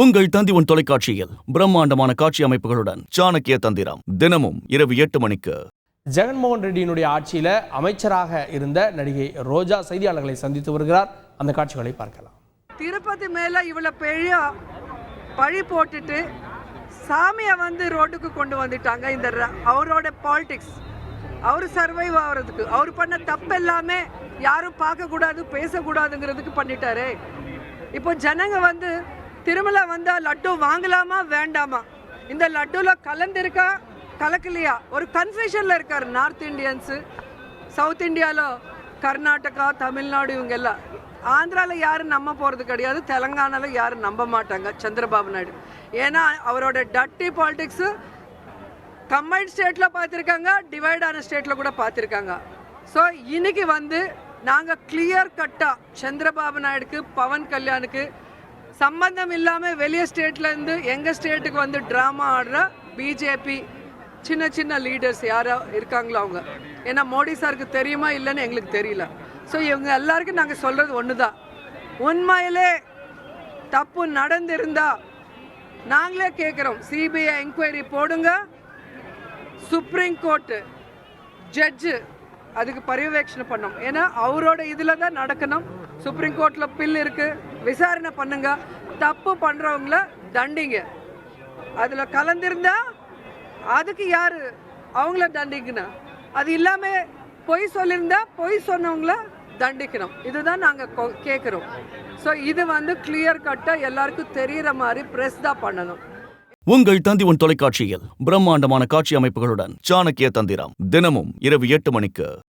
உங்கள் தந்தி தொலைக்காட்சியில் பிரம்மாண்டமான காட்சி அமைப்புகளுடன் சாணக்கிய தந்திரம் தினமும் இரவு 8 மணிக்கு. ஜெகன்மோகன் ரெட்டியினுடைய ஆட்சியில அமைச்சராக இருந்த நடிகை ரோஜா செய்தியாளர்களை சந்தித்து வருகிறார். அந்த காட்சிகளை பார்க்கலாம். திருப்பதி மேல இவ்வளவு பெரிய பழி போட்டுட்டு சாமியை ரோட்டுக்கு கொண்டு வந்துட்டாங்க. இந்த அவரோட பாலிடிக்ஸ், அவர் சர்வைவ் ஆகிறதுக்கு, அவர் பண்ண தப்பு எல்லாமே யாரும் பார்க்கக்கூடாது பேசக்கூடாதுங்கிறதுக்கு பண்ணிட்டாரு. இப்போ ஜனங்க திருமலை வந்தா லட்டு வாங்கலாமா வேண்டாமா, இந்த லட்டுல கலந்திருக்கா கலக்கலையா, ஒரு கன்ஃபியூஷன்ல இருக்காரு. நார்த் இந்தியன்ஸு, சவுத் இந்தியாவில் கர்நாடகா, தமிழ்நாடு, இவங்க எல்லாம். ஆந்திராவில் யாரும் நம்ப போகிறது கிடையாது, தெலங்கானாவில் யாரும் நம்ப மாட்டாங்க சந்திரபாபு நாயுடு. ஏன்னா அவரோட டட்டி பாலிடிக்ஸு கம்பைன்ட் ஸ்டேட்டில் பார்த்துருக்காங்க, டிவைட் ஆன ஸ்டேட்டில் கூட பார்த்துருக்காங்க. ஸோ இன்னைக்கு நாங்கள் கிளியர் கட்டாக சந்திரபாபு நாயுடுக்கு, பவன் கல்யாணுக்கு சம்பந்தம் இல்லாமல் வெளியே ஸ்டேட்லேருந்து எங்கள் ஸ்டேட்டுக்கு ட்ராமா ஆடுற பிஜேபி சின்ன சின்ன லீடர்ஸ் யாரோ இருக்காங்களோ அவங்க. ஏன்னா மோடி சாருக்கு தெரியுமா இல்லைன்னு எங்களுக்கு தெரியல. ஸோ இவங்க எல்லாருக்கும் நாங்கள் சொல்கிறது ஒன்று தான், உண்மையிலே தப்பு நடந்திருந்தா நாங்களே கேட்குறோம், சிபிஐ என்கொயரி போடுங்க. சுப்ரீம் கோர்ட்டு ஜட்ஜு அதுக்கு பரிவேட்சணை பண்ணோம். ஏன்னா அவரோட இதில் தான் நடக்கணும். சுப்ரீம் கோர்ட்டில் பில் இருக்குது, விசாரணை பண்ணுங்க. தப்பு பண்ணுறவங்கள தண்டிங்க. அதில் கலந்திருந்தா அதுக்கு யார் அவங்கள தண்டிக்கணும். அது இல்லாமல் பொய் சொல்லியிருந்தா பொய் சொன்னவங்கள தண்டிக்கணும். இதுதான் நாங்கள் கேட்குறோம். ஸோ இது கிளியர் கட்டாக எல்லாருக்கும் தெரிகிற மாதிரி ப்ரெஸ் தான் பண்ணணும். உங்கள் தந்தி தொலைக்காட்சியில் பிரம்மாண்டமான காட்சி அமைப்புகளுடன் சாணக்கிய தந்திரம் தினமும் இரவு 8 மணிக்கு.